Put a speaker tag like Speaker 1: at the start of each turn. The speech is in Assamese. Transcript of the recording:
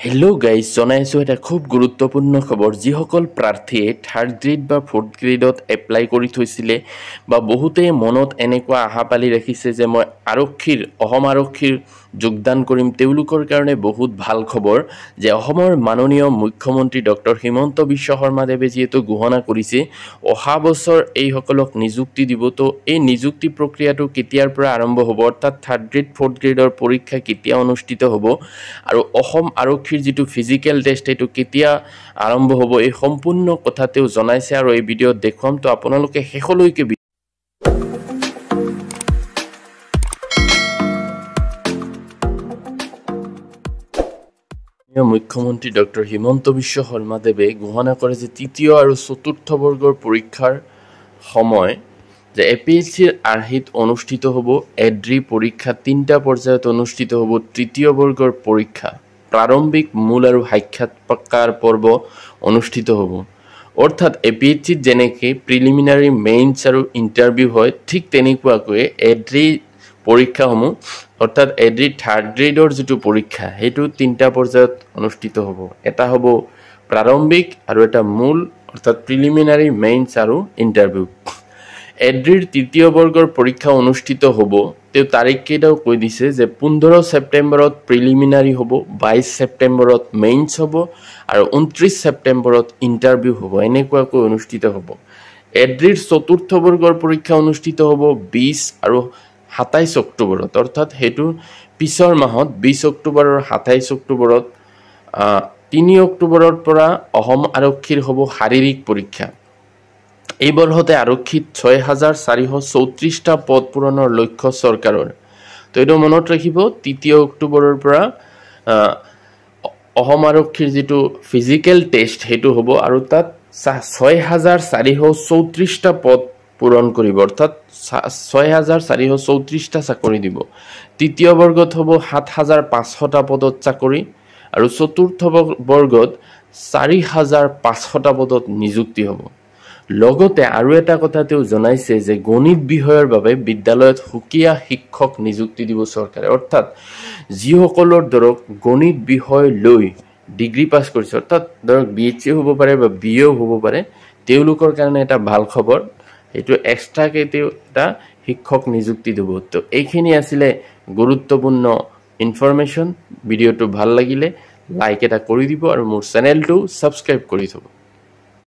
Speaker 1: হেল্ল' গাইজ, জনাইছোঁ এটা খুব গুৰুত্বপূৰ্ণ খবৰ। যিসকল প্ৰাৰ্থীয়ে থাৰ্ড গ্ৰেড বা ফ'ৰ্থ গ্ৰেডত এপ্লাই কৰি থৈছিলে বা বহুতেই মনত এনেকুৱা আশা পালি ৰাখিছে যে মই অসম আৰক্ষীৰ যোগদান কৰিম, তেওঁলোকৰ কাৰণে বহুত ভাল খবৰ যে অসমৰ মাননীয় মুখ্যমন্ত্ৰী ডক্টৰ হিমন্ত বিশ্ব শৰ্মাদেৱে যিহেতু ঘোষণা কৰিছে অহা বছৰ এইসকলক নিযুক্তি দিব। তো এই নিযুক্তি প্ৰক্ৰিয়াটো কেতিয়াৰ পৰা আৰম্ভ হ'ব, অৰ্থাৎ থাৰ্ড গ্ৰেড ফ'ৰ্থ গ্ৰেডৰ পৰীক্ষা কেতিয়া অনুষ্ঠিত হ'ব আৰু অসম আৰক্ষীৰ যিটো ফিজিকেল টেষ্ট সেইটো কেতিয়া আৰম্ভ হ'ব, এই সম্পূৰ্ণ কথা তেওঁ জনাইছে আৰু এই ভিডিঅ'ত দেখুৱাম। তো আপোনালোকে শেষলৈকে মুখ্যমন্ত্ৰী ডক্টৰ হিমন্ত বিশ্ব শৰ্মাদেৱে ঘোষণা কৰে যে তৃতীয় আৰু চতুৰ্থ বৰ্গৰ পৰীক্ষাৰ সময় যে APSCৰ আৰ্হিত অনুষ্ঠিত হ'ব। এড্ৰি পৰীক্ষা 3টা পৰ্যায়ত অনুষ্ঠিত হ'ব। তৃতীয় বৰ্গৰ পৰীক্ষা প্ৰাৰম্ভিক মূল আৰু সাক্ষাৎকাৰ পৰ্ব অনুষ্ঠিত হ'ব। অৰ্থাৎ APSCত যেনেকৈ প্ৰিলিমিনাৰী মেইনছ আৰু ইণ্টাৰভিউ হয়, ঠিক তেনেকুৱাকৈ এড্ৰি পৰীক্ষাসমূহ অৰ্থাৎ এড্ৰি থাৰ্ড গ্ৰেডৰ যিটো পৰীক্ষা সেইটো 3টা পৰ্যায়ত অনুষ্ঠিত হ'ব। এটা হ'ব প্ৰাৰম্ভিক আৰু এটা মূল অৰ্থাৎ প্ৰিলিমিনাৰী মেইনছ আৰু ইণ্টাৰভিউ। এড্ৰিৰ তৃতীয় বৰ্গৰ পৰীক্ষা অনুষ্ঠিত হ'ব। তেওঁ তাৰিখকেইটাও কৈ দিছে যে 15 ছেপ্টেম্বৰত প্ৰিলিমিনাৰী হ'ব, 22 ছেপ্টেম্বৰত মেইনছ হ'ব আৰু 29 ছেপ্টেম্বৰত ইণ্টাৰভিউ হ'ব। এনেকুৱাকৈ অনুষ্ঠিত হ'ব। এড্ৰিৰ চতুৰ্থ বৰ্গৰ পৰীক্ষা অনুষ্ঠিত হ'ব 20 আৰু 27 অক্টোবৰত, অৰ্থাৎ সেইটো পিছৰ মাহত 20 অক্টোবৰ আৰু 27 অক্টোবৰত। 3 অক্টোবৰৰ পৰা অসম আৰক্ষীৰ হ'ব শাৰীৰিক পৰীক্ষা। এই বৰ্ষতে আৰক্ষীত 6434টা পদ পূৰণৰ লক্ষ্য চৰকাৰৰ। তো এইটো মনত ৰাখিব, 3 অক্টোবৰৰ পৰা অসম আৰক্ষীৰ যিটো ফিজিকেল টেষ্ট সেইটো হ'ব আৰু তাত 6434টা পদ পূৰণ কৰিব, অৰ্থাৎ 6434টা চাকৰি দিব। তৃতীয় বৰ্গত হ'ব 7500টা পদত চাকৰি আৰু চতুৰ্থ বৰ্গত 4500টা পদত নিযুক্তি হ'ব। লগতে আৰু এটা কথা তেওঁ জনাইছে যে গণিত বিষয়ৰ বাবে বিদ্যালয়ত সুকীয়া শিক্ষক নিযুক্তি দিব চৰকাৰে। অৰ্থাৎ যিসকলৰ ধৰক গণিত বিষয় লৈ ডিগ্ৰী পাছ কৰিছে, অৰ্থাৎ ধৰক BHC হ'ব পাৰে বা BA হ'ব পাৰে, তেওঁলোকৰ কাৰণে এটা ভাল খবৰ। এইটো এক্সট্ৰাকৈ তেওঁ এটা শিক্ষক নিযুক্তি দিব। তো এইখিনি আছিলে গুৰুত্বপূৰ্ণ ইনফৰমেশ্যন। ভিডিঅ'টো ভাল লাগিলে লাইক এটা কৰি দিব আৰু মোৰ চেনেলটো ছাবস্ক্ৰাইব কৰি থ'ব।